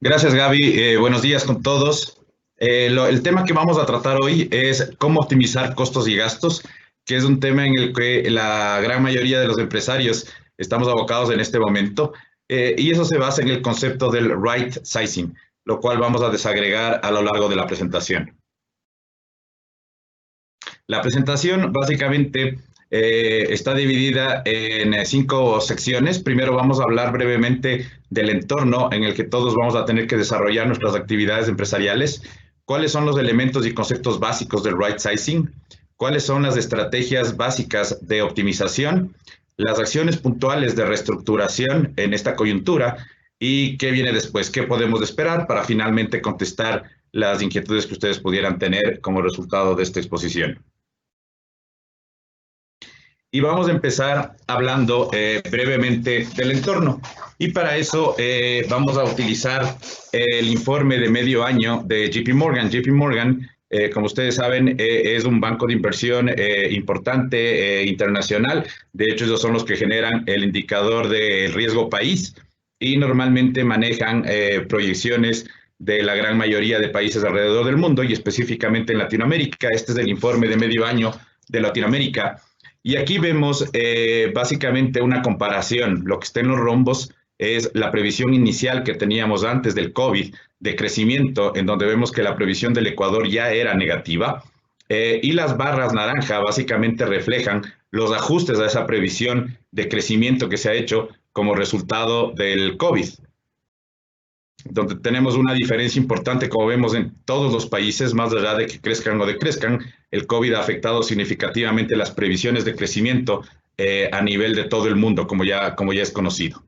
Gracias, Gaby. Buenos días con todos. El tema que vamos a tratar hoy es cómo optimizar costos y gastos, que es un tema en el que la gran mayoría de los empresarios estamos abocados en este momento. Y eso se basa en el concepto del right sizing, lo cual vamos a desagregar a lo largo de la presentación. La presentación básicamente está dividida en 5 secciones. Primero vamos a hablar brevemente del entorno en el que todos vamos a tener que desarrollar nuestras actividades empresariales, cuáles son los elementos y conceptos básicos del right sizing, cuáles son las estrategias básicas de optimización, las acciones puntuales de reestructuración en esta coyuntura y qué viene después, qué podemos esperar para finalmente contestar las inquietudes que ustedes pudieran tener como resultado de esta exposición. Y vamos a empezar hablando brevemente del entorno. Y para eso vamos a utilizar el informe de medio año de JP Morgan. JP Morgan, como ustedes saben, es un banco de inversión importante internacional. De hecho, ellos son los que generan el indicador de riesgo país y normalmente manejan proyecciones de la gran mayoría de países alrededor del mundo y específicamente en Latinoamérica. Este es el informe de medio año de Latinoamérica. Y aquí vemos básicamente una comparación. Lo que está en los rombos es la previsión inicial que teníamos antes del COVID de crecimiento, en donde vemos que la previsión del Ecuador ya era negativa. Y las barras naranja básicamente reflejan los ajustes a esa previsión de crecimiento que se ha hecho como resultado del COVID, donde tenemos una diferencia importante, como vemos en todos los países, más allá de que crezcan o decrezcan, el COVID ha afectado significativamente las previsiones de crecimiento a nivel de todo el mundo, como ya es conocido.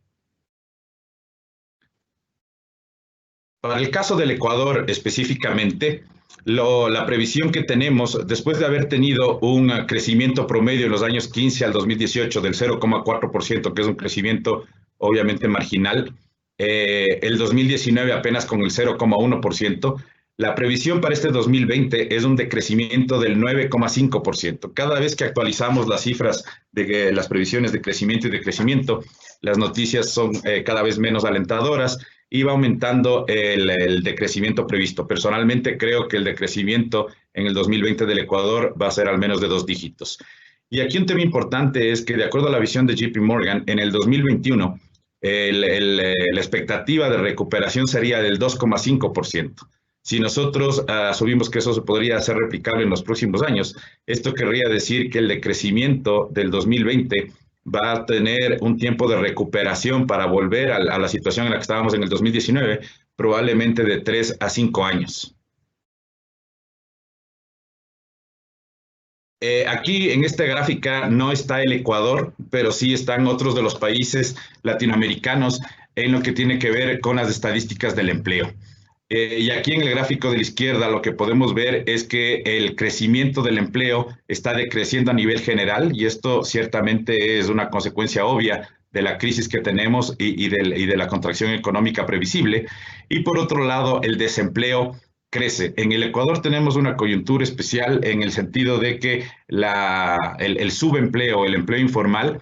Para el caso del Ecuador específicamente, la previsión que tenemos, después de haber tenido un crecimiento promedio en los años 15 al 2018 del 0,4%, que es un crecimiento obviamente marginal, el 2019 apenas con el 0,1%, la previsión para este 2020 es un decrecimiento del 9,5%. Cada vez que actualizamos las cifras de las previsiones de crecimiento y decrecimiento, las noticias son cada vez menos alentadoras y va aumentando el decrecimiento previsto. Personalmente creo que el decrecimiento en el 2020 del Ecuador va a ser al menos de 2 dígitos. Y aquí un tema importante es que de acuerdo a la visión de JP Morgan, en el 2021 la expectativa de recuperación sería del 2,5%. Si nosotros asumimos que eso se podría hacer replicable en los próximos años, esto querría decir que el decrecimiento del 2020 va a tener un tiempo de recuperación para volver a la situación en la que estábamos en el 2019, probablemente de 3 a 5 años. Aquí en esta gráfica no está el Ecuador, pero sí están otros de los países latinoamericanos en lo que tiene que ver con las estadísticas del empleo. Y aquí en el gráfico de la izquierda lo que podemos ver es que el crecimiento del empleo está decreciendo a nivel general y esto ciertamente es una consecuencia obvia de la crisis que tenemos y de la contracción económica previsible. Y por otro lado, el desempleo crece. En el Ecuador tenemos una coyuntura especial en el sentido de que el subempleo, el empleo informal,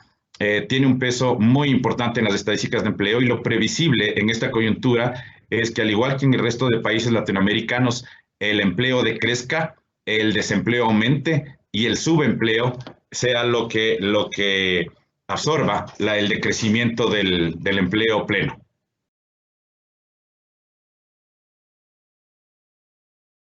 tiene un peso muy importante en las estadísticas de empleo y lo previsible en esta coyuntura es que al igual que en el resto de países latinoamericanos, el empleo decrezca, el desempleo aumente y el subempleo sea lo que absorba el decrecimiento del empleo pleno.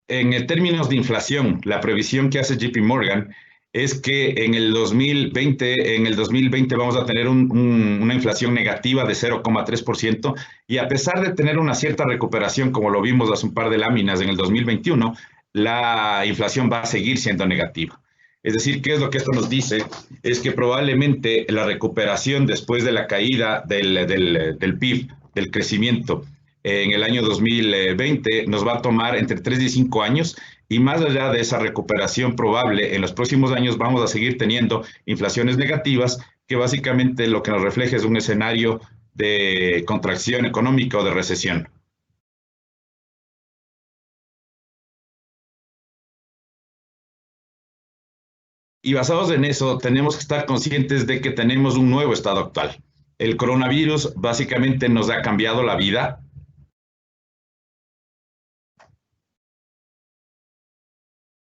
En términos de inflación, la previsión que hace JP Morgan es que en el 2020 vamos a tener una inflación negativa de 0,3% y a pesar de tener una cierta recuperación, como lo vimos hace un par de láminas en el 2021, la inflación va a seguir siendo negativa. Es decir, ¿qué es lo que esto nos dice? Es que probablemente la recuperación después de la caída del PIB, del crecimiento, en el año 2020 nos va a tomar entre 3 y 5 años y más allá de esa recuperación probable, en los próximos años vamos a seguir teniendo inflaciones negativas que básicamente lo que nos refleja es un escenario de contracción económica o de recesión. Y basados en eso, tenemos que estar conscientes de que tenemos un nuevo estado actual. El coronavirus básicamente nos ha cambiado la vida,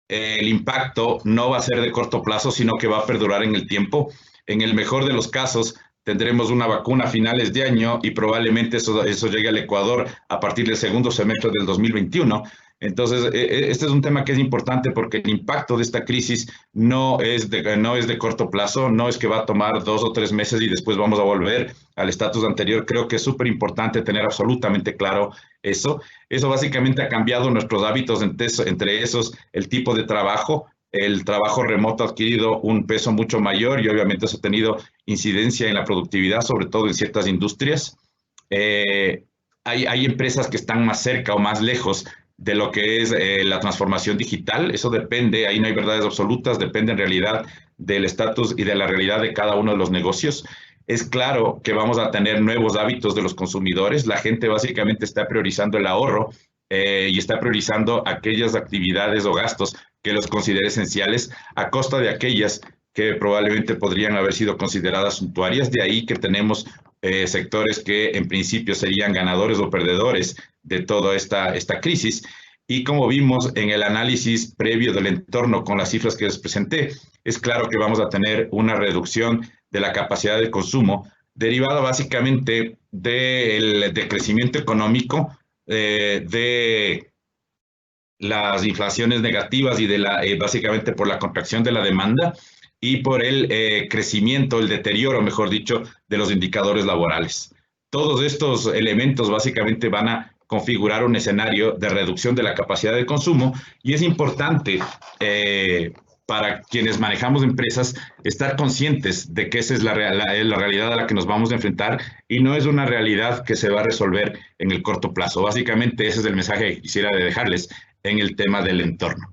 el impacto no va a ser de corto plazo, sino que va a perdurar en el tiempo. En el mejor de los casos, tendremos una vacuna a finales de año y probablemente eso llegue al Ecuador a partir del segundo semestre del 2021. Entonces, este es un tema que es importante porque el impacto de esta crisis no es de corto plazo, no es que va a tomar 2 o 3 meses y después vamos a volver al estatus anterior. Creo que es súper importante tener absolutamente claro eso. Eso básicamente ha cambiado nuestros hábitos, entre esos el tipo de trabajo. El trabajo remoto ha adquirido un peso mucho mayor y obviamente eso ha tenido incidencia en la productividad, sobre todo en ciertas industrias. Hay empresas que están más cerca o más lejos de lo que es la transformación digital. Eso depende, ahí no hay verdades absolutas, depende en realidad del estatus y de la realidad de cada uno de los negocios. Es claro que vamos a tener nuevos hábitos de los consumidores. La gente básicamente está priorizando el ahorro y está priorizando aquellas actividades o gastos que los considere esenciales a costa de aquellas que probablemente podrían haber sido consideradas suntuarias. De ahí que tenemos sectores que en principio serían ganadores o perdedores de toda esta crisis. Y como vimos en el análisis previo del entorno con las cifras que les presenté, es claro que vamos a tener una reducción de la capacidad de consumo derivada básicamente del decrecimiento económico, de las inflaciones negativas y básicamente por la contracción de la demanda y por el crecimiento, el deterioro, mejor dicho, de los indicadores laborales. Todos estos elementos básicamente van a configurar un escenario de reducción de la capacidad de consumo y es importante para quienes manejamos empresas estar conscientes de que esa es la realidad a la que nos vamos a enfrentar y no es una realidad que se va a resolver en el corto plazo. Básicamente ese es el mensaje que quisiera dejarles en el tema del entorno.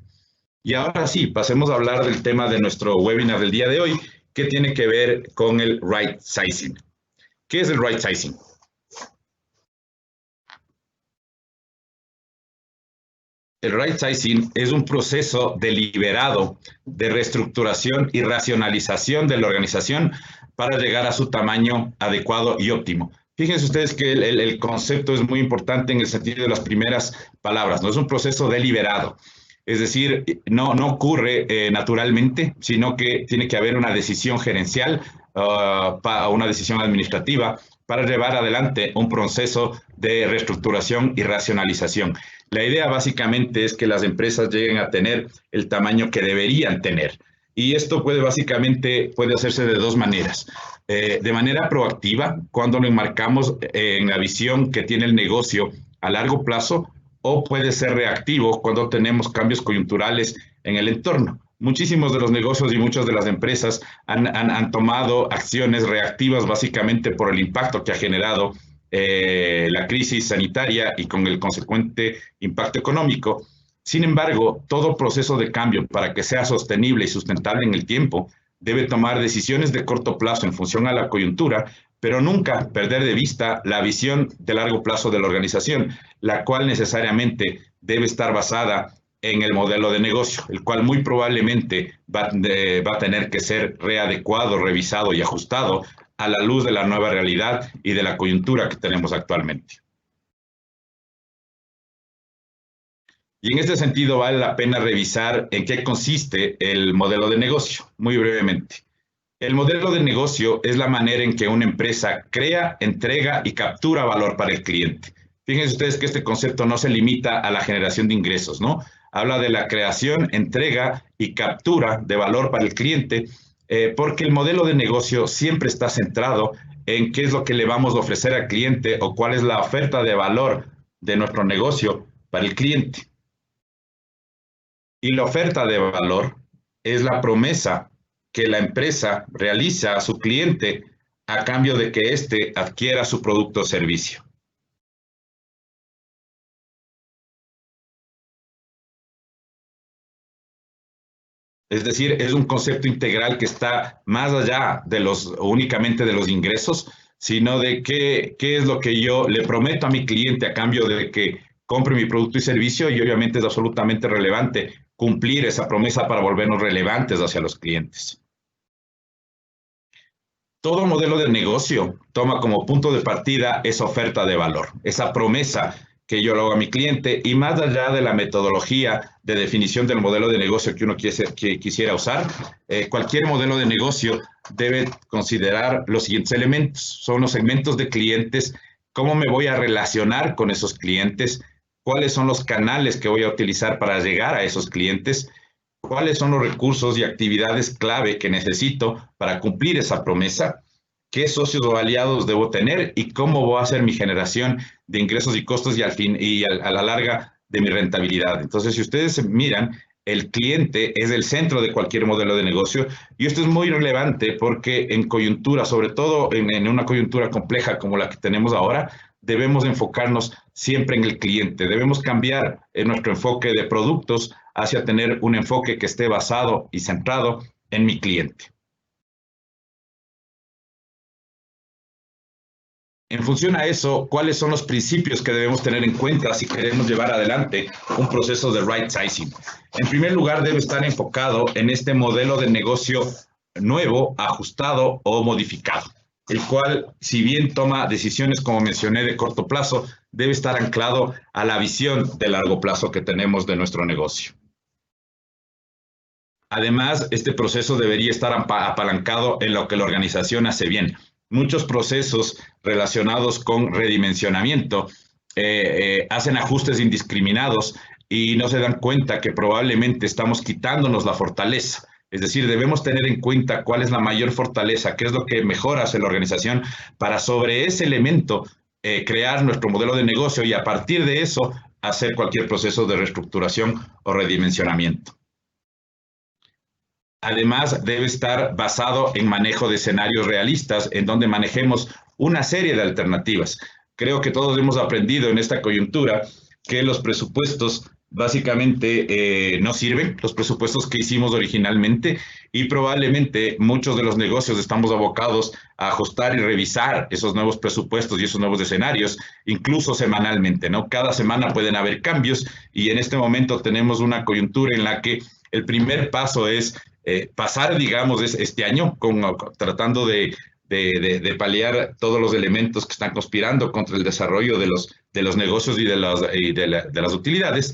Y ahora sí, pasemos a hablar del tema de nuestro webinar del día de hoy, que tiene que ver con el right sizing. ¿Qué es el right sizing? El right sizing es un proceso deliberado de reestructuración y racionalización de la organización para llegar a su tamaño adecuado y óptimo. Fíjense ustedes que el concepto es muy importante en el sentido de las primeras palabras, no es un proceso deliberado. Es decir, no ocurre naturalmente, sino que tiene que haber una decisión gerencial, una decisión administrativa para llevar adelante un proceso de reestructuración y racionalización. La idea básicamente es que las empresas lleguen a tener el tamaño que deberían tener. Y esto puede hacerse de dos maneras. De manera proactiva, cuando lo enmarcamos en la visión que tiene el negocio a largo plazo, o puede ser reactivo cuando tenemos cambios coyunturales en el entorno. Muchísimos de los negocios y muchas de las empresas han tomado acciones reactivas básicamente por el impacto que ha generado la crisis sanitaria y con el consecuente impacto económico. Sin embargo, todo proceso de cambio para que sea sostenible y sustentable en el tiempo debe tomar decisiones de corto plazo en función a la coyuntura, pero nunca perder de vista la visión de largo plazo de la organización, la cual necesariamente debe estar basada en el modelo de negocio, el cual muy probablemente va a tener que ser readecuado, revisado y ajustado a la luz de la nueva realidad y de la coyuntura que tenemos actualmente. Y en este sentido vale la pena revisar en qué consiste el modelo de negocio, muy brevemente. El modelo de negocio es la manera en que una empresa crea, entrega y captura valor para el cliente. Fíjense ustedes que este concepto no se limita a la generación de ingresos, ¿no? Habla de la creación, entrega y captura de valor para el cliente, porque el modelo de negocio siempre está centrado en qué es lo que le vamos a ofrecer al cliente o cuál es la oferta de valor de nuestro negocio para el cliente. Y la oferta de valor es la promesa que la empresa realiza a su cliente a cambio de que éste adquiera su producto o servicio. Es decir, es un concepto integral que está más allá de únicamente de los ingresos, sino de qué es lo que yo le prometo a mi cliente a cambio de que compre mi producto y servicio, y obviamente es absolutamente relevante cumplir esa promesa para volvernos relevantes hacia los clientes. Todo modelo de negocio toma como punto de partida esa oferta de valor, esa promesa que yo lo hago a mi cliente, y más allá de la metodología de definición del modelo de negocio que uno quisiera usar, cualquier modelo de negocio debe considerar los siguientes elementos. Son los segmentos de clientes, cómo me voy a relacionar con esos clientes, cuáles son los canales que voy a utilizar para llegar a esos clientes, cuáles son los recursos y actividades clave que necesito para cumplir esa promesa, qué socios o aliados debo tener y cómo voy a hacer mi generación de ingresos y costos y a la larga de mi rentabilidad. Entonces, si ustedes miran, el cliente es el centro de cualquier modelo de negocio, y esto es muy relevante porque en coyuntura, sobre todo en una coyuntura compleja como la que tenemos ahora, debemos enfocarnos siempre en el cliente. Debemos cambiar nuestro enfoque de productos hacia tener un enfoque que esté basado y centrado en mi cliente. En función a eso, ¿cuáles son los principios que debemos tener en cuenta si queremos llevar adelante un proceso de right sizing? En primer lugar, debe estar enfocado en este modelo de negocio nuevo, ajustado o modificado, el cual, si bien toma decisiones, como mencioné, de corto plazo, debe estar anclado a la visión de largo plazo que tenemos de nuestro negocio. Además, este proceso debería estar apalancado en lo que la organización hace bien. Muchos procesos relacionados con redimensionamiento hacen ajustes indiscriminados y no se dan cuenta que probablemente estamos quitándonos la fortaleza. Es decir, debemos tener en cuenta cuál es la mayor fortaleza, qué es lo que mejor hace la organización, para sobre ese elemento crear nuestro modelo de negocio y a partir de eso hacer cualquier proceso de reestructuración o redimensionamiento. Además, debe estar basado en manejo de escenarios realistas, en donde manejemos una serie de alternativas. Creo que todos hemos aprendido en esta coyuntura que los presupuestos básicamente no sirven, los presupuestos que hicimos originalmente, y probablemente muchos de los negocios estamos abocados a ajustar y revisar esos nuevos presupuestos y esos nuevos escenarios, incluso semanalmente, ¿no? Cada semana pueden haber cambios, y en este momento tenemos una coyuntura en la que el primer paso es pasar, digamos, este año tratando de paliar todos los elementos que están conspirando contra el desarrollo de los negocios y de las utilidades,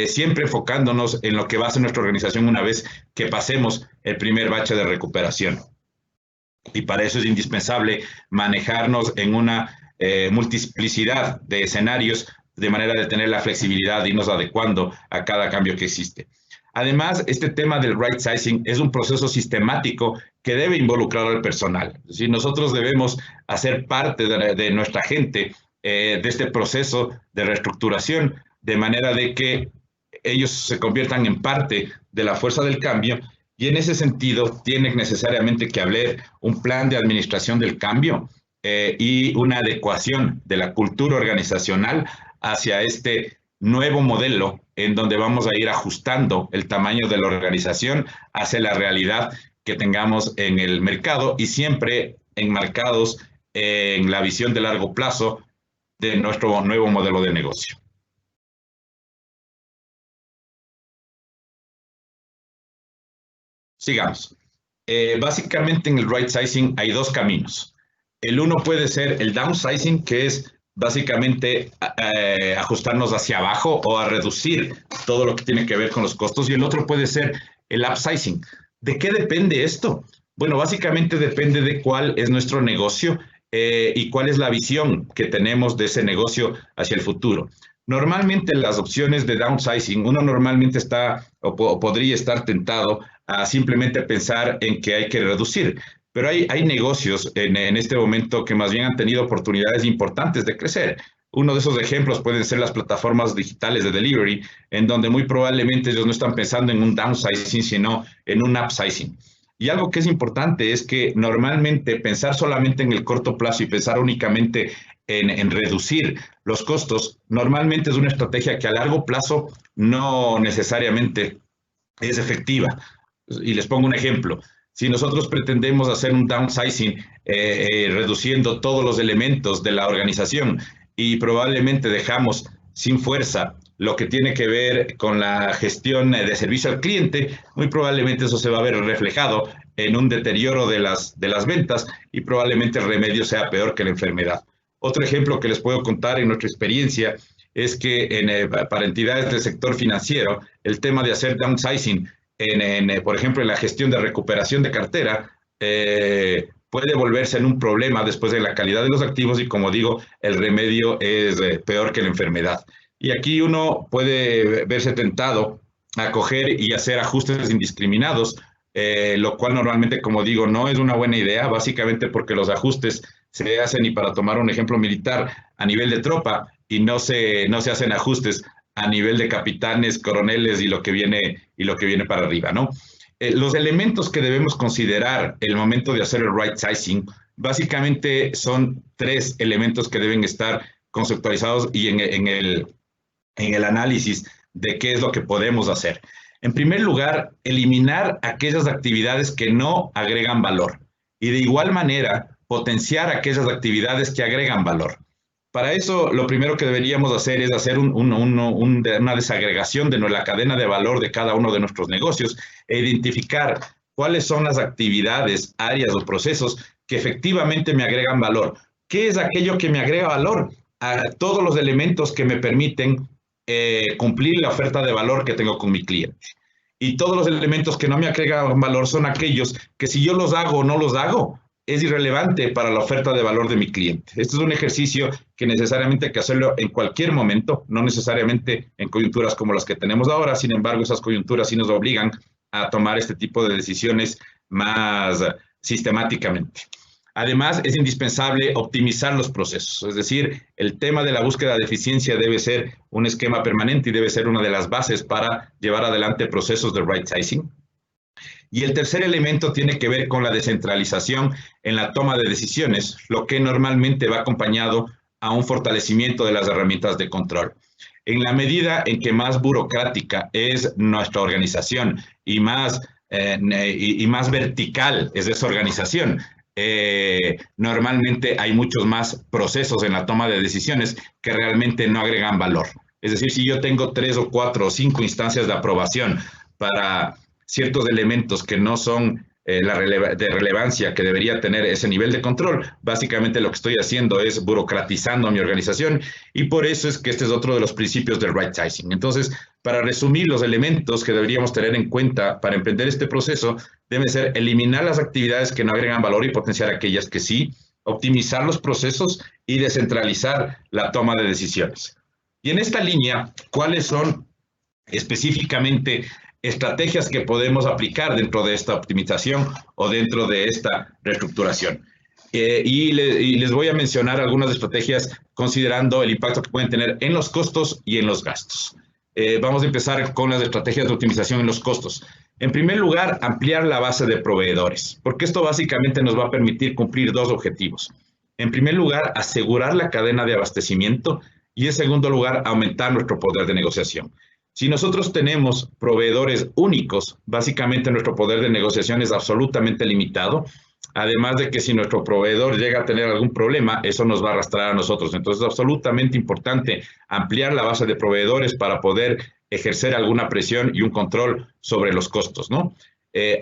siempre enfocándonos en lo que va a ser nuestra organización una vez que pasemos el primer bache de recuperación. Y para eso es indispensable manejarnos en una multiplicidad de escenarios, de manera de tener la flexibilidad de irnos adecuando a cada cambio que existe. Además, este tema del right sizing es un proceso sistemático que debe involucrar al personal. Es decir, nosotros debemos hacer parte de nuestra gente de este proceso de reestructuración, de manera de que ellos se conviertan en parte de la fuerza del cambio, y en ese sentido tiene necesariamente que haber un plan de administración del cambio y una adecuación de la cultura organizacional hacia este nuevo modelo, en donde vamos a ir ajustando el tamaño de la organización hacia la realidad que tengamos en el mercado, y siempre enmarcados en la visión de largo plazo de nuestro nuevo modelo de negocio. Sigamos. Básicamente en el right sizing hay dos caminos. El uno puede ser el downsizing, que es básicamente ajustarnos hacia abajo o a reducir todo lo que tiene que ver con los costos, y el otro puede ser el upsizing. ¿De qué depende esto? Bueno, básicamente depende de cuál es nuestro negocio y cuál es la visión que tenemos de ese negocio hacia el futuro. Normalmente las opciones de downsizing, uno normalmente está o podría estar tentado a simplemente pensar en que hay que reducir. Pero hay negocios en este momento que más bien han tenido oportunidades importantes de crecer. Uno de esos ejemplos pueden ser las plataformas digitales de delivery, en donde muy probablemente ellos no están pensando en un downsizing, sino en un upsizing. Y algo que es importante es que normalmente pensar solamente en el corto plazo y pensar únicamente en reducir los costos, normalmente es una estrategia que a largo plazo no necesariamente es efectiva. Y les pongo un ejemplo. Si nosotros pretendemos hacer un downsizing reduciendo todos los elementos de la organización y probablemente dejamos sin fuerza lo que tiene que ver con la gestión de servicio al cliente, muy probablemente eso se va a ver reflejado en un deterioro de las ventas, y probablemente el remedio sea peor que la enfermedad. Otro ejemplo que les puedo contar en nuestra experiencia es que para entidades del sector financiero, el tema de hacer downsizing, por ejemplo, en la gestión de recuperación de cartera, puede volverse en un problema después de la calidad de los activos y, como digo, el remedio es peor que la enfermedad. Y aquí uno puede verse tentado a coger y hacer ajustes indiscriminados, lo cual normalmente, como digo, no es una buena idea, básicamente porque los ajustes se hacen, y para tomar un ejemplo militar, a nivel de tropa, y no se hacen ajustes a nivel de capitanes, coroneles y lo que viene para arriba, ¿no? Los elementos que debemos considerar el momento de hacer el right sizing, básicamente son tres elementos que deben estar conceptualizados y en el análisis de qué es lo que podemos hacer. En primer lugar, eliminar aquellas actividades que no agregan valor y de igual manera potenciar aquellas actividades que agregan valor. Para eso, lo primero que deberíamos hacer es hacer una desagregación de la cadena de valor de cada uno de nuestros negocios e identificar cuáles son las actividades, áreas o procesos que efectivamente me agregan valor. ¿Qué es aquello que me agrega valor? A todos los elementos que me permiten cumplir la oferta de valor que tengo con mi cliente. Y todos los elementos que no me agregan valor son aquellos que, si yo los hago o no los hago, es irrelevante para la oferta de valor de mi cliente. Este es un ejercicio que necesariamente hay que hacerlo en cualquier momento, no necesariamente en coyunturas como las que tenemos ahora. Sin embargo, esas coyunturas sí nos obligan a tomar este tipo de decisiones más sistemáticamente. Además, es indispensable optimizar los procesos, es decir, el tema de la búsqueda de eficiencia debe ser un esquema permanente y debe ser una de las bases para llevar adelante procesos de right sizing. Y el tercer elemento tiene que ver con la descentralización en la toma de decisiones, lo que normalmente va acompañado a un fortalecimiento de las herramientas de control. En la medida en que más burocrática es nuestra organización y más vertical es esa organización, normalmente hay muchos más procesos en la toma de decisiones que realmente no agregan valor. Es decir, si yo tengo 3 o 4 o 5 instancias de aprobación para ciertos elementos que no son de relevancia que debería tener ese nivel de control, básicamente lo que estoy haciendo es burocratizando a mi organización, y por eso es que este es otro de los principios del right sizing. Entonces, para resumir, los elementos que deberíamos tener en cuenta para emprender este proceso deben ser eliminar las actividades que no agregan valor y potenciar aquellas que sí, optimizar los procesos y descentralizar la toma de decisiones. Y en esta línea, ¿cuáles son específicamente estrategias que podemos aplicar dentro de esta optimización o dentro de esta reestructuración? Y les voy a mencionar algunas estrategias considerando el impacto que pueden tener en los costos y en los gastos. Vamos a empezar con las estrategias de optimización en los costos. En primer lugar, ampliar la base de proveedores, porque esto básicamente nos va a permitir cumplir dos objetivos. En primer lugar, asegurar la cadena de abastecimiento, y en segundo lugar, aumentar nuestro poder de negociación. Si nosotros tenemos proveedores únicos, básicamente nuestro poder de negociación es absolutamente limitado. Además de que si nuestro proveedor llega a tener algún problema, eso nos va a arrastrar a nosotros. Entonces es absolutamente importante ampliar la base de proveedores para poder ejercer alguna presión y un control sobre los costos, ¿no?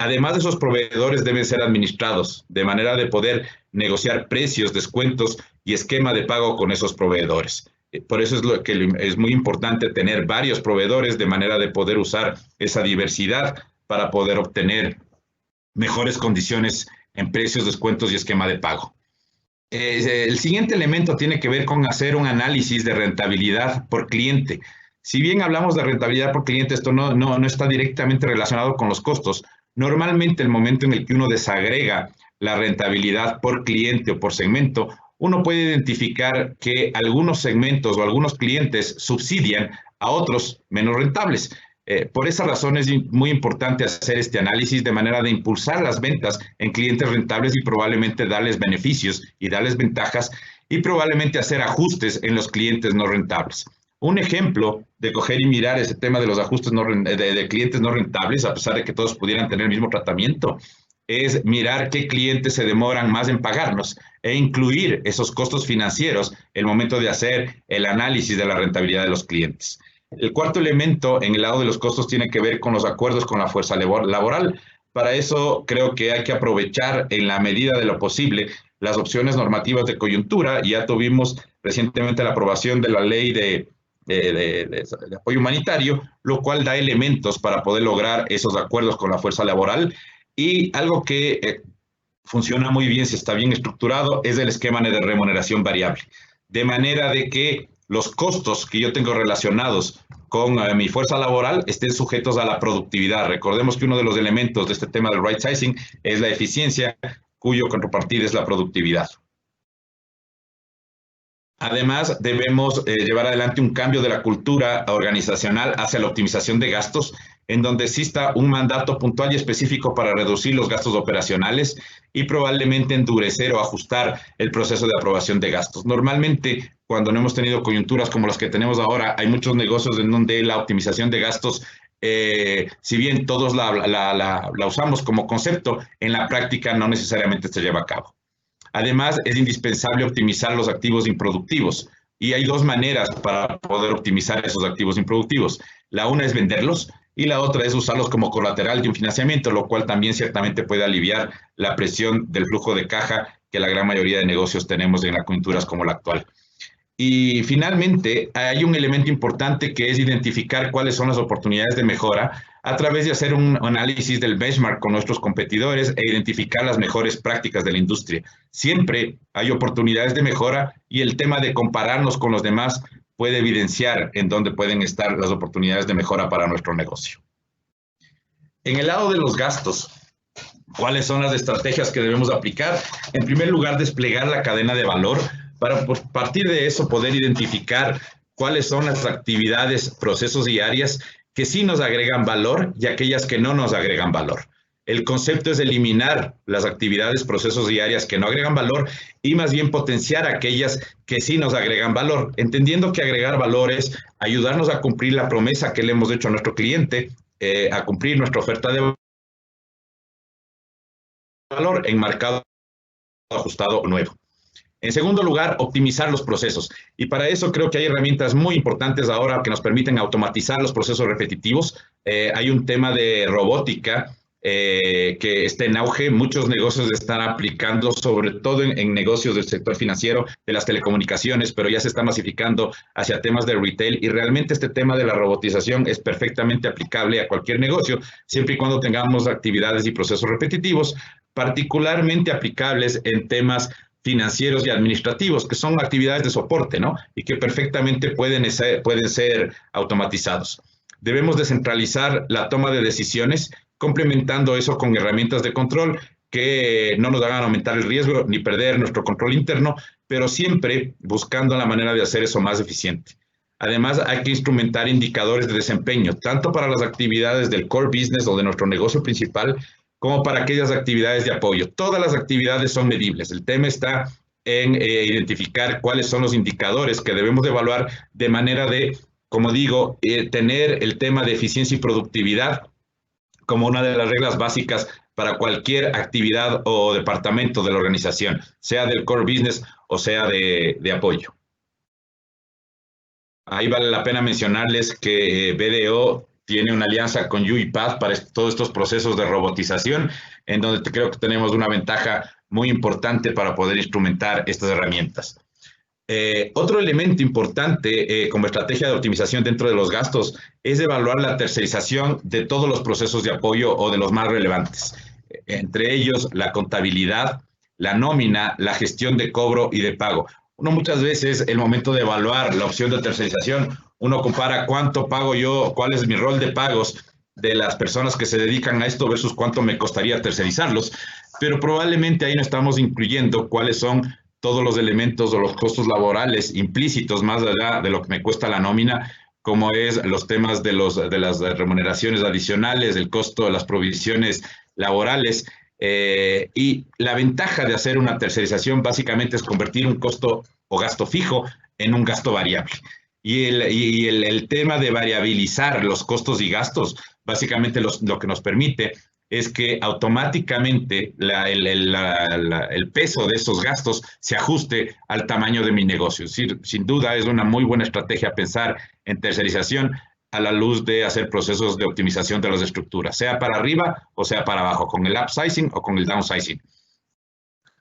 Además de esos proveedores deben ser administrados de manera de poder negociar precios, descuentos y esquema de pago con esos proveedores. Por eso es lo que es muy importante tener varios proveedores de manera de poder usar esa diversidad para poder obtener mejores condiciones en precios, descuentos y esquema de pago. El siguiente elemento tiene que ver con hacer un análisis de rentabilidad por cliente. Si bien hablamos de rentabilidad por cliente, esto no está directamente relacionado con los costos. Normalmente el momento en el que uno desagrega la rentabilidad por cliente o por segmento, uno puede identificar que algunos segmentos o algunos clientes subsidian a otros menos rentables. Por esa razón es muy importante hacer este análisis de manera de impulsar las ventas en clientes rentables y probablemente darles beneficios y darles ventajas, y probablemente hacer ajustes en los clientes no rentables. Un ejemplo de coger y mirar ese tema de los ajustes de clientes no rentables, a pesar de que todos pudieran tener el mismo tratamiento, es mirar qué clientes se demoran más en pagarnos e incluir esos costos financieros en el momento de hacer el análisis de la rentabilidad de los clientes. El cuarto elemento en el lado de los costos tiene que ver con los acuerdos con la fuerza laboral. Para eso creo que hay que aprovechar en la medida de lo posible las opciones normativas de coyuntura. Ya tuvimos recientemente la aprobación de la ley de de apoyo humanitario, lo cual da elementos para poder lograr esos acuerdos con la fuerza laboral. Y algo que funciona muy bien si está bien estructurado es el esquema de remuneración variable, de manera de que los costos que yo tengo relacionados con mi fuerza laboral estén sujetos a la productividad. Recordemos que uno de los elementos de este tema del right sizing es la eficiencia, cuyo contrapartida es la productividad. Además, debemos llevar adelante un cambio de la cultura organizacional hacia la optimización de gastos, en donde exista un mandato puntual y específico para reducir los gastos operacionales y probablemente endurecer o ajustar el proceso de aprobación de gastos. Normalmente, cuando no hemos tenido coyunturas como las que tenemos ahora, hay muchos negocios en donde la optimización de gastos, si bien todos la usamos como concepto, en la práctica no necesariamente se lleva a cabo. Además, es indispensable optimizar los activos improductivos y hay dos maneras para poder optimizar esos activos improductivos. La una es venderlos y la otra es usarlos como colateral de un financiamiento, lo cual también ciertamente puede aliviar la presión del flujo de caja que la gran mayoría de negocios tenemos en las coyunturas como la actual. Y finalmente, hay un elemento importante que es identificar cuáles son las oportunidades de mejora a través de hacer un análisis del benchmark con nuestros competidores e identificar las mejores prácticas de la industria. Siempre hay oportunidades de mejora y el tema de compararnos con los demás puede evidenciar en dónde pueden estar las oportunidades de mejora para nuestro negocio. En el lado de los gastos, ¿cuáles son las estrategias que debemos aplicar? En primer lugar, desplegar la cadena de valor para partir de eso poder identificar cuáles son las actividades, procesos y áreas que sí nos agregan valor y aquellas que no nos agregan valor. El concepto es eliminar las actividades, procesos y áreas que no agregan valor y más bien potenciar aquellas que sí nos agregan valor, entendiendo que agregar valor es ayudarnos a cumplir la promesa que le hemos hecho a nuestro cliente, a cumplir nuestra oferta de valor en mercado ajustado nuevo. En segundo lugar, optimizar los procesos. Y para eso creo que hay herramientas muy importantes ahora que nos permiten automatizar los procesos repetitivos. Hay un tema de robótica que está en auge. Muchos negocios están aplicando, sobre todo en negocios del sector financiero, de las telecomunicaciones, pero ya se está masificando hacia temas de retail. Y realmente este tema de la robotización es perfectamente aplicable a cualquier negocio, siempre y cuando tengamos actividades y procesos repetitivos, particularmente aplicables en temas financieros y administrativos, que son actividades de soporte, ¿no? Y que perfectamente pueden ser automatizados. Debemos descentralizar la toma de decisiones, complementando eso con herramientas de control que no nos hagan aumentar el riesgo ni perder nuestro control interno, pero siempre buscando la manera de hacer eso más eficiente. Además, hay que instrumentar indicadores de desempeño, tanto para las actividades del core business o de nuestro negocio principal, como para aquellas actividades de apoyo. Todas las actividades son medibles. El tema está en identificar cuáles son los indicadores que debemos evaluar de manera de, como digo, tener el tema de eficiencia y productividad como una de las reglas básicas para cualquier actividad o departamento de la organización, sea del core business o sea de apoyo. Ahí vale la pena mencionarles que BDO tiene una alianza con UiPath para todos estos procesos de robotización, en donde creo que tenemos una ventaja muy importante para poder instrumentar estas herramientas. Otro elemento importante como estrategia de optimización dentro de los gastos es evaluar la tercerización de todos los procesos de apoyo o de los más relevantes, entre ellos la contabilidad, la nómina, la gestión de cobro y de pago. Uno muchas veces, el momento de evaluar la opción de tercerización, uno compara cuánto pago yo, cuál es mi rol de pagos de las personas que se dedican a esto versus cuánto me costaría tercerizarlos, pero probablemente ahí no estamos incluyendo cuáles son todos los elementos o los costos laborales implícitos más allá de lo que me cuesta la nómina, como es los temas de las remuneraciones adicionales, el costo de las provisiones laborales. Y la ventaja de hacer una tercerización básicamente es convertir un costo o gasto fijo en un gasto variable. Y el tema de variabilizar los costos y gastos, básicamente lo que nos permite es que automáticamente el peso de esos gastos se ajuste al tamaño de mi negocio. Es decir, sin duda es una muy buena estrategia pensar en tercerización a la luz de hacer procesos de optimización de las estructuras, sea para arriba o sea para abajo, con el upsizing o con el downsizing.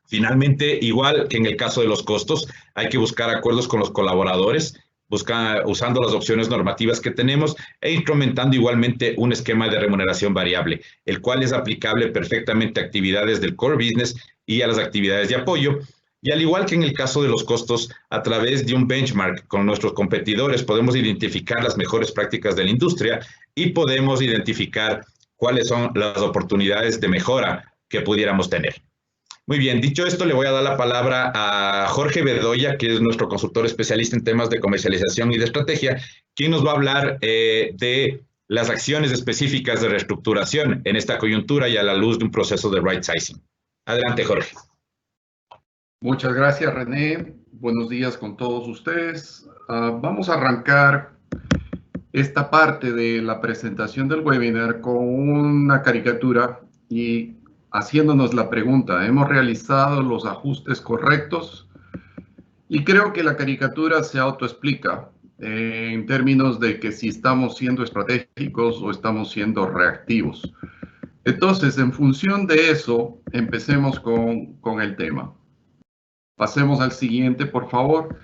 Finalmente, igual que en el caso de los costos, hay que buscar acuerdos con los colaboradores usando las opciones normativas que tenemos e instrumentando igualmente un esquema de remuneración variable, el cual es aplicable perfectamente a actividades del core business y a las actividades de apoyo. Y al igual que en el caso de los costos, a través de un benchmark con nuestros competidores podemos identificar las mejores prácticas de la industria y podemos identificar cuáles son las oportunidades de mejora que pudiéramos tener. Muy bien, dicho esto, le voy a dar la palabra a Jorge Bedoya, que es nuestro consultor especialista en temas de comercialización y de estrategia, quien nos va a hablar de las acciones específicas de reestructuración en esta coyuntura y a la luz de un proceso de right sizing. Adelante, Jorge. Muchas gracias, René. Buenos días con todos ustedes. Vamos a arrancar esta parte de la presentación del webinar con una caricatura y haciéndonos la pregunta, ¿hemos realizado los ajustes correctos? Y creo que la caricatura se autoexplica en términos de que si estamos siendo estratégicos o estamos siendo reactivos. Entonces, en función de eso, empecemos con el tema. Pasemos al siguiente, por favor.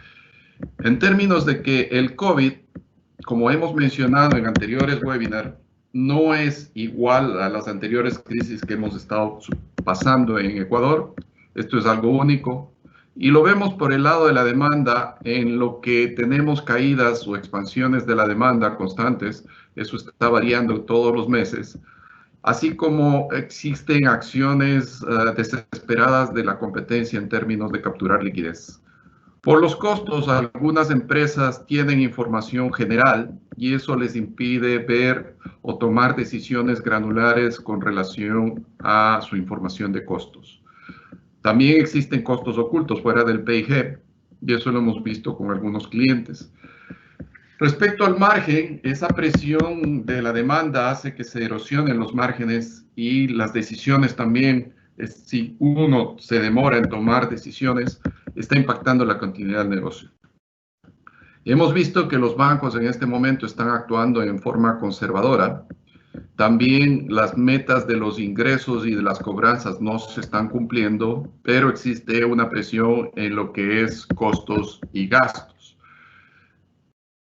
En términos de que el COVID, como hemos mencionado en anteriores webinars, no es igual a las anteriores crisis que hemos estado pasando en Ecuador. Esto es algo único. Y lo vemos por el lado de la demanda, en lo que tenemos caídas o expansiones de la demanda constantes. Eso está variando todos los meses. Así como existen acciones desesperadas de la competencia en términos de capturar liquidez. Por los costos, algunas empresas tienen información general y eso les impide ver o tomar decisiones granulares con relación a su información de costos. También existen costos ocultos fuera del PIG y eso lo hemos visto con algunos clientes. Respecto al margen, esa presión de la demanda hace que se erosionen los márgenes y las decisiones también, si uno se demora en tomar decisiones, está impactando la continuidad del negocio. Hemos visto que los bancos en este momento están actuando en forma conservadora. También las metas de los ingresos y de las cobranzas no se están cumpliendo, pero existe una presión en lo que es costos y gastos.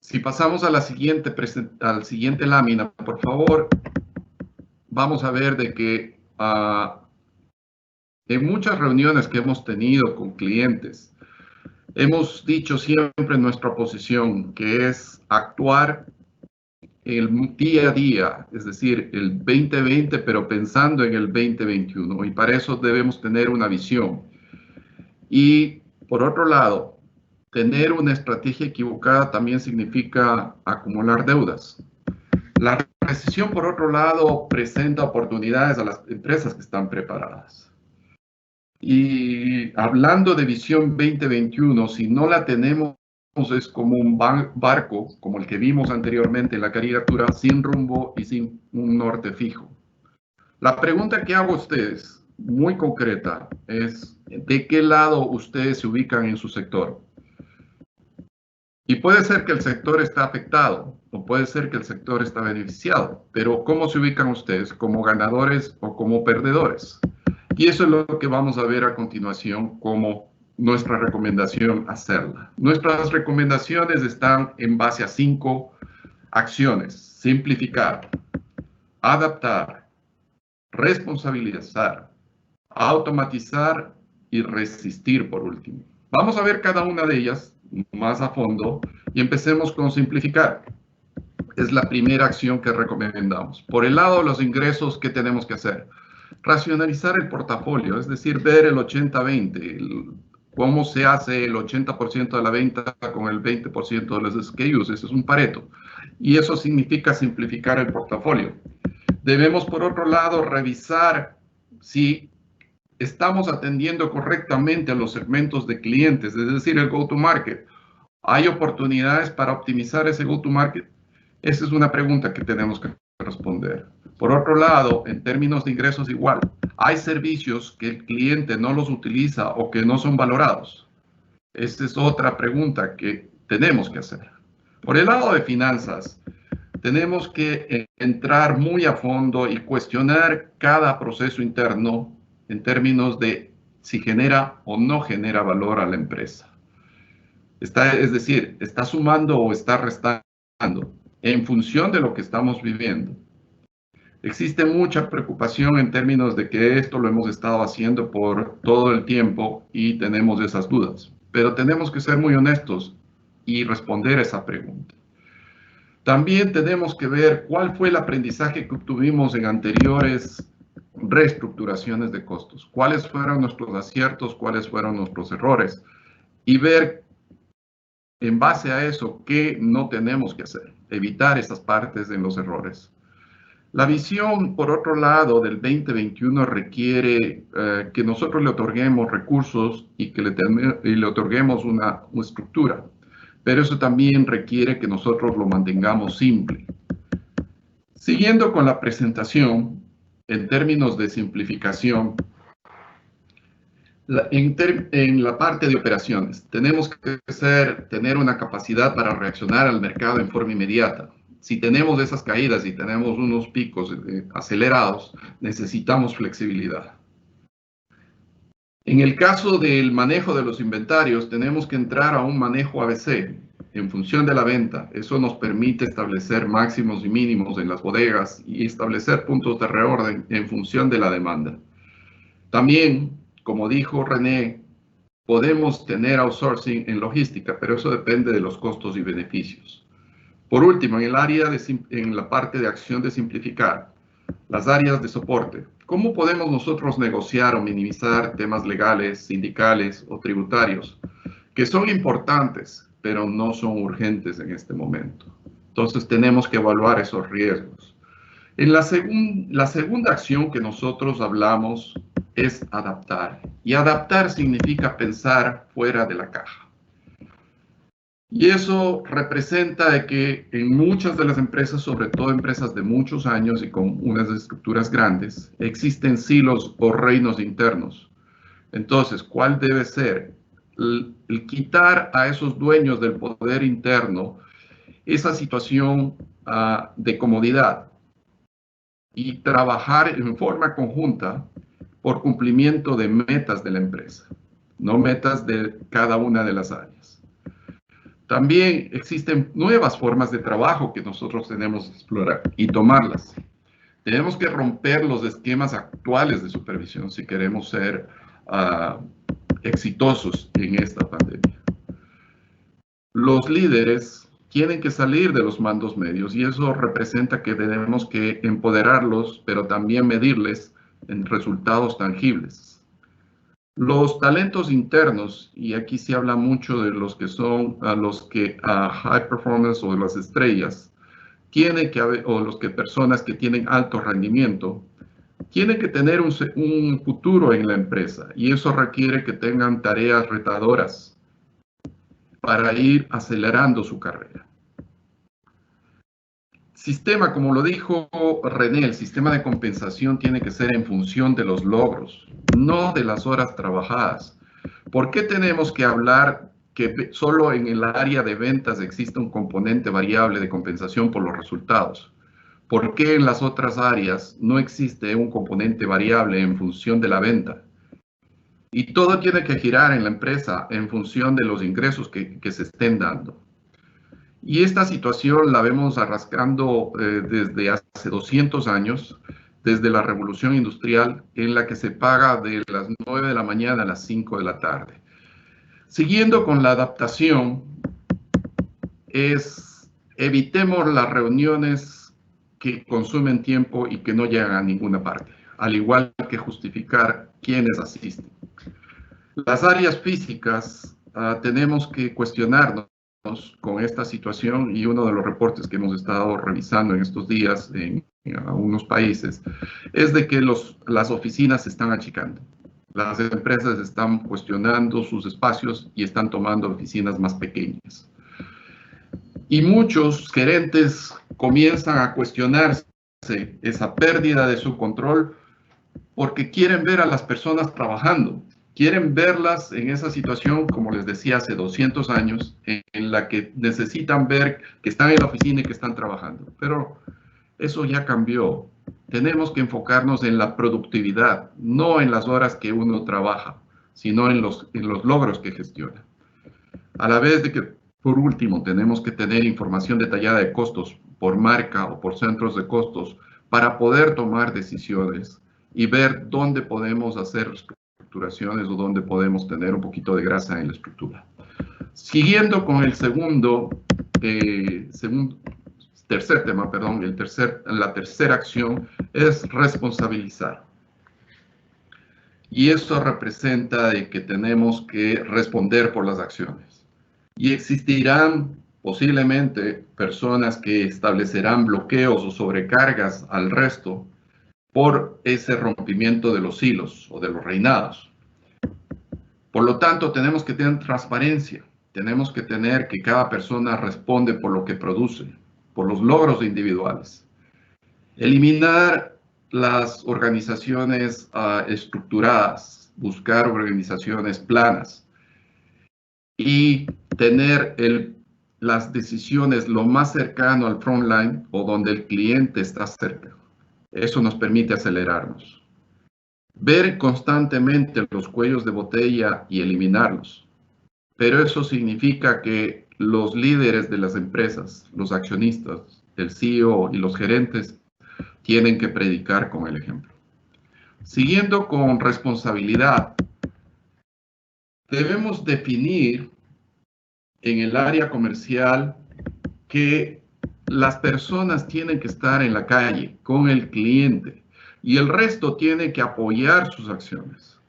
Si pasamos a la siguiente lámina, por favor, vamos a ver de que en muchas reuniones que hemos tenido con clientes, hemos dicho siempre nuestra posición, que es actuar el día a día, es decir, el 2020, pero pensando en el 2021, y para eso debemos tener una visión. Y por otro lado, tener una estrategia equivocada también significa acumular deudas. La recesión, por otro lado, presenta oportunidades a las empresas que están preparadas. Y hablando de visión 2021, si no la tenemos, es como un barco, como el que vimos anteriormente en la caricatura, sin rumbo y sin un norte fijo. La pregunta que hago a ustedes, muy concreta, es ¿de qué lado ustedes se ubican en su sector? Y puede ser que el sector está afectado o puede ser que el sector está beneficiado, pero ¿cómo se ubican ustedes? ¿Como ganadores o como perdedores? Y eso es lo que vamos a ver a continuación como nuestra recomendación hacerla. Nuestras recomendaciones están en base a 5 acciones. Simplificar, adaptar, responsabilizar, automatizar y resistir por último. Vamos a ver cada una de ellas más a fondo y empecemos con simplificar. Es la primera acción que recomendamos. Por el lado de los ingresos, ¿qué tenemos que hacer? Racionalizar el portafolio, es decir, ver el 80-20, cómo se hace el 80% de la venta con el 20% de los SKUs. Ese es un Pareto. Y eso significa simplificar el portafolio. Debemos, por otro lado, revisar si estamos atendiendo correctamente a los segmentos de clientes, es decir, el go-to-market. ¿Hay oportunidades para optimizar ese go-to-market? Esa es una pregunta que tenemos que responder. Por otro lado, en términos de ingresos igual, ¿hay servicios que el cliente no los utiliza o que no son valorados? Esa es otra pregunta que tenemos que hacer. Por el lado de finanzas, tenemos que entrar muy a fondo y cuestionar cada proceso interno en términos de si genera o no genera valor a la empresa. Es decir, está sumando o está restando en función de lo que estamos viviendo. Existe mucha preocupación en términos de que esto lo hemos estado haciendo por todo el tiempo y tenemos esas dudas. Pero tenemos que ser muy honestos y responder esa pregunta. También tenemos que ver cuál fue el aprendizaje que obtuvimos en anteriores reestructuraciones de costos, cuáles fueron nuestros aciertos, cuáles fueron nuestros errores, y ver en base a eso qué no tenemos que hacer, evitar esas partes en los errores. La visión, por otro lado, del 2021 requiere que nosotros le otorguemos recursos y que le otorguemos una estructura, pero eso también requiere que nosotros lo mantengamos simple. Siguiendo con la presentación, en términos de simplificación, en la parte de operaciones, tenemos que tener una capacidad para reaccionar al mercado en forma inmediata. Si tenemos esas caídas y tenemos unos picos acelerados, necesitamos flexibilidad. En el caso del manejo de los inventarios, tenemos que entrar a un manejo ABC en función de la venta. Eso nos permite establecer máximos y mínimos en las bodegas y establecer puntos de reorden en función de la demanda. También, como dijo René, podemos tener outsourcing en logística, pero eso depende de los costos y beneficios. Por último, en la parte de acción de simplificar, las áreas de soporte. ¿Cómo podemos nosotros negociar o minimizar temas legales, sindicales o tributarios que son importantes, pero no son urgentes en este momento? Entonces tenemos que evaluar esos riesgos. En la segunda acción que nosotros hablamos es adaptar. Y adaptar significa pensar fuera de la caja. Y eso representa de que en muchas de las empresas, sobre todo empresas de muchos años y con unas estructuras grandes, existen silos o reinos internos. Entonces, ¿cuál debe ser? El quitar a esos dueños del poder interno esa situación de comodidad y trabajar en forma conjunta por cumplimiento de metas de la empresa, no metas de cada una de las áreas. También existen nuevas formas de trabajo que nosotros tenemos que explorar y tomarlas. Tenemos que romper los esquemas actuales de supervisión si queremos ser exitosos en esta pandemia. Los líderes tienen que salir de los mandos medios y eso representa que tenemos que empoderarlos, pero también medirles en resultados tangibles. Los talentos internos, y aquí se habla mucho de los que son high performance o de las estrellas, personas que tienen alto rendimiento, tienen que tener un futuro en la empresa y eso requiere que tengan tareas retadoras para ir acelerando su carrera. Sistema, como lo dijo René, el sistema de compensación tiene que ser en función de los logros, no de las horas trabajadas. ¿Por qué tenemos que hablar que solo en el área de ventas existe un componente variable de compensación por los resultados? ¿Por qué en las otras áreas no existe un componente variable en función de la venta? Y todo tiene que girar en la empresa en función de los ingresos que se estén dando. Y esta situación la vemos arrastrando desde hace 200 años, desde la Revolución Industrial, en la que se paga de las 9 de la mañana a las 5 de la tarde. Siguiendo con la adaptación, evitemos las reuniones que consumen tiempo y que no llegan a ninguna parte, al igual que justificar quiénes asisten. Las áreas físicas, tenemos que cuestionarnos con esta situación y uno de los reportes que hemos estado revisando en estos días en algunos países es de que las oficinas se están achicando. Las empresas están cuestionando sus espacios y están tomando oficinas más pequeñas. Y muchos gerentes comienzan a cuestionarse esa pérdida de su control porque quieren ver a las personas trabajando. Quieren verlas en esa situación, como les decía, hace 200 años, en la que necesitan ver que están en la oficina y que están trabajando. Pero eso ya cambió. Tenemos que enfocarnos en la productividad, no en las horas que uno trabaja, sino en los logros que gestiona. A la vez de que, por último, tenemos que tener información detallada de costos por marca o por centros de costos para poder tomar decisiones y ver dónde podemos hacer reestructuraciones o dónde podemos tener un poquito de grasa en la estructura. Siguiendo con el tercer tema, perdón, la tercera acción es responsabilizar. Y eso representa de que tenemos que responder por las acciones. Y existirán posiblemente personas que establecerán bloqueos o sobrecargas al resto por ese rompimiento de los hilos o de los reinados. Por lo tanto, tenemos que tener transparencia. Tenemos que tener que cada persona responde por lo que produce, por los logros individuales. Eliminar las organizaciones estructuradas, buscar organizaciones planas y tener las decisiones lo más cercano al frontline o donde el cliente está cerca. Eso nos permite acelerarnos. Ver constantemente los cuellos de botella y eliminarlos. Pero eso significa que los líderes de las empresas, los accionistas, el CEO y los gerentes tienen que predicar con el ejemplo. Siguiendo con responsabilidad, debemos definir en el área comercial que las personas tienen que estar en la calle con el cliente y el resto tiene que apoyar sus acciones.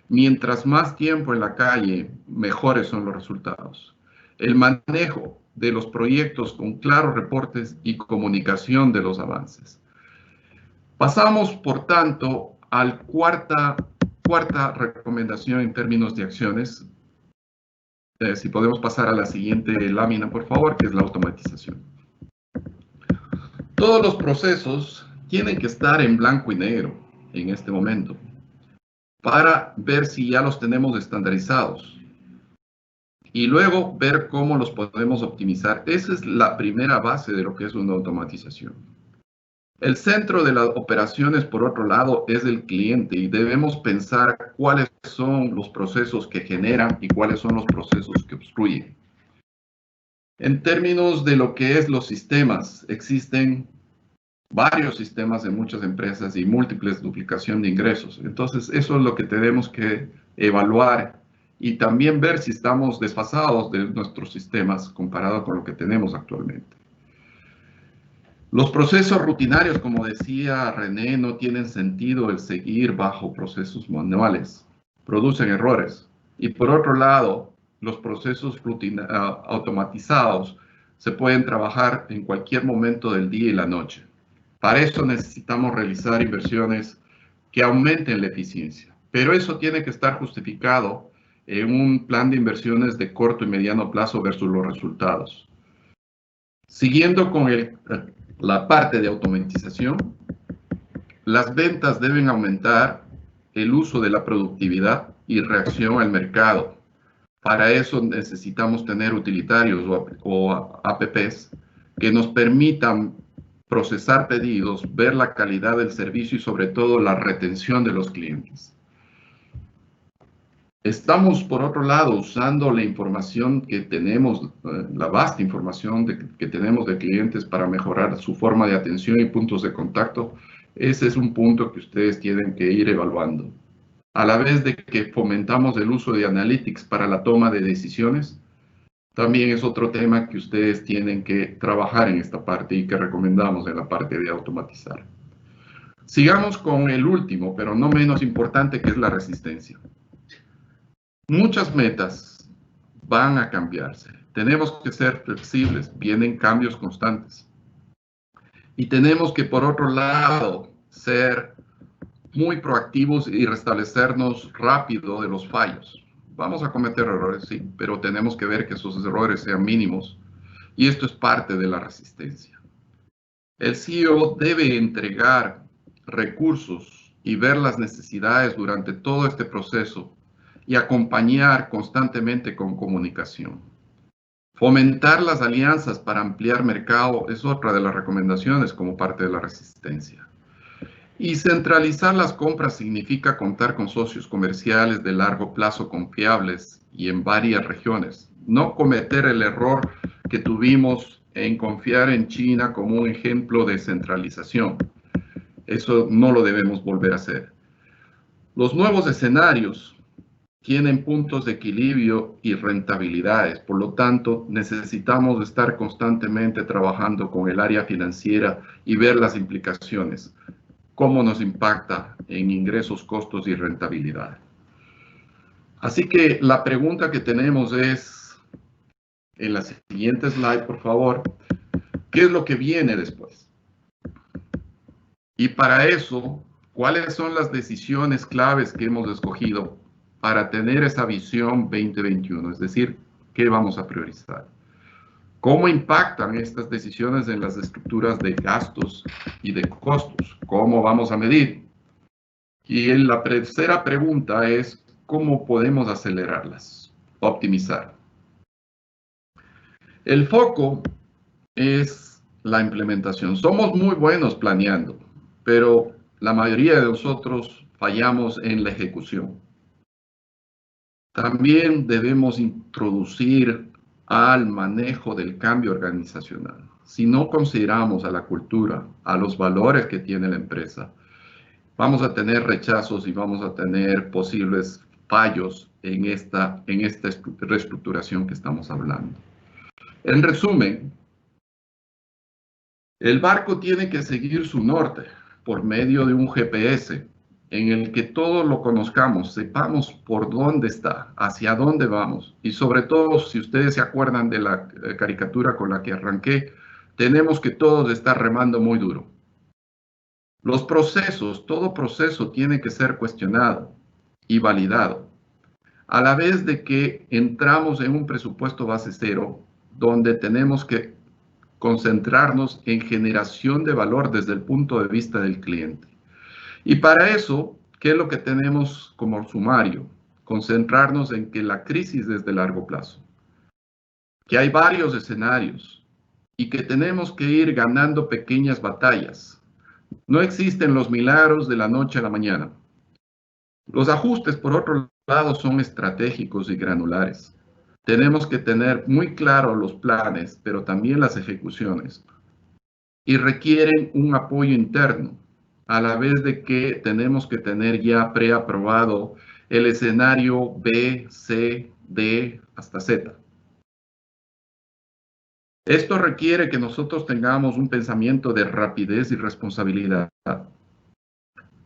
Mientras más tiempo en la calle, mejores son los resultados. El manejo de los proyectos con claros reportes y comunicación de los avances. Pasamos, por tanto, a la cuarta recomendación en términos de acciones. Si podemos pasar a la siguiente lámina, por favor, que es la automatización. Todos los procesos tienen que estar en blanco y negro en este momento para ver si ya los tenemos estandarizados y luego ver cómo los podemos optimizar. Esa es la primera base de lo que es una automatización. El centro de las operaciones, por otro lado, es el cliente y debemos pensar cuáles son los procesos que generan y cuáles son los procesos que obstruyen. En términos de lo que es los sistemas, existen varios sistemas en muchas empresas y múltiples duplicación de ingresos. Entonces, eso es lo que tenemos que evaluar y también ver si estamos desfasados de nuestros sistemas comparado con lo que tenemos actualmente. Los procesos rutinarios, como decía René, no tienen sentido el seguir bajo procesos manuales. Producen errores. Y por otro lado, los procesos automatizados se pueden trabajar en cualquier momento del día y la noche. Para eso necesitamos realizar inversiones que aumenten la eficiencia. Pero eso tiene que estar justificado en un plan de inversiones de corto y mediano plazo versus los resultados. Siguiendo con la parte de automatización, las ventas deben aumentar el uso de la productividad y reacción al mercado. Para eso necesitamos tener utilitarios o apps que nos permitan procesar pedidos, ver la calidad del servicio y sobre todo la retención de los clientes. Estamos, por otro lado, usando la información que tenemos, la vasta información que tenemos de clientes para mejorar su forma de atención y puntos de contacto. Ese es un punto que ustedes tienen que ir evaluando. A la vez de que fomentamos el uso de Analytics para la toma de decisiones, también es otro tema que ustedes tienen que trabajar en esta parte y que recomendamos en la parte de automatizar. Sigamos con el último, pero no menos importante, que es la resistencia. Muchas metas van a cambiarse. Tenemos que ser flexibles, vienen cambios constantes. Y tenemos que, por otro lado, ser muy proactivos y restablecernos rápido de los fallos. Vamos a cometer errores, sí, pero tenemos que ver que esos errores sean mínimos. Y esto es parte de la resistencia. El CEO debe entregar recursos y ver las necesidades durante todo este proceso y acompañar constantemente con comunicación. Fomentar las alianzas para ampliar mercado es otra de las recomendaciones como parte de la resistencia. Y centralizar las compras significa contar con socios comerciales de largo plazo confiables y en varias regiones. no cometer el error que tuvimos en confiar en China como un ejemplo de centralización. Eso no lo debemos volver a hacer. Los nuevos escenarios tienen puntos de equilibrio y rentabilidades. Por lo tanto, necesitamos estar constantemente trabajando con el área financiera y ver las implicaciones, cómo nos impacta en ingresos, costos y rentabilidad. Así que la pregunta que tenemos es, en la siguiente slide, por favor, ¿qué es lo que viene después? Y para eso, ¿cuáles son las decisiones claves que hemos escogido para tener esa visión 2021? Es decir, ¿qué vamos a priorizar? ¿Cómo impactan estas decisiones en las estructuras de gastos y de costos? ¿Cómo vamos a medir? Y la tercera pregunta es, ¿cómo podemos acelerarlas, optimizar? El foco es la implementación. Somos muy buenos planeando, pero la mayoría de nosotros fallamos en la ejecución. También debemos introducir al manejo del cambio organizacional. Si no consideramos a la cultura, a los valores que tiene la empresa, vamos a tener rechazos y vamos a tener posibles fallos en esta reestructuración que estamos hablando. En resumen, el barco tiene que seguir su norte por medio de un GPS en el que todos lo conozcamos, sepamos por dónde está, hacia dónde vamos. Y sobre todo, si ustedes se acuerdan de la caricatura con la que arranqué, tenemos que todos estar remando muy duro. Los procesos, todo proceso tiene que ser cuestionado y validado, a la vez de que entramos en un presupuesto base cero, donde tenemos que concentrarnos en generación de valor desde el punto de vista del cliente. Y para eso, ¿qué es lo que tenemos como sumario? Concentrarnos en que la crisis es de largo plazo, que hay varios escenarios y que tenemos que ir ganando pequeñas batallas. No existen los milagros de la noche a la mañana. Los ajustes, por otro lado, son estratégicos y granulares. Tenemos que tener muy claros los planes, pero también las ejecuciones. Y requieren un apoyo interno, a la vez de que tenemos que tener ya preaprobado el escenario B, C, D, hasta Z. Esto requiere que nosotros tengamos un pensamiento de rapidez y responsabilidad,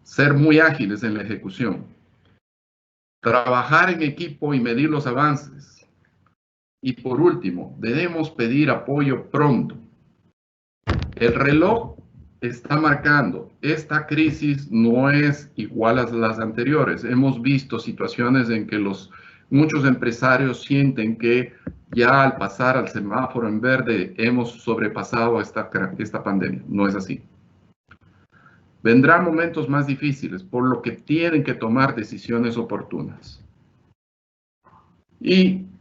ser muy ágiles en la ejecución, trabajar en equipo y medir los avances. Y por último, debemos pedir apoyo pronto. El reloj está marcando, esta crisis no es igual a las anteriores. Hemos visto situaciones en que muchos empresarios sienten que ya al pasar al semáforo en verde hemos sobrepasado esta pandemia. No es así. Vendrán momentos más difíciles, por lo que tienen que tomar decisiones oportunas. Y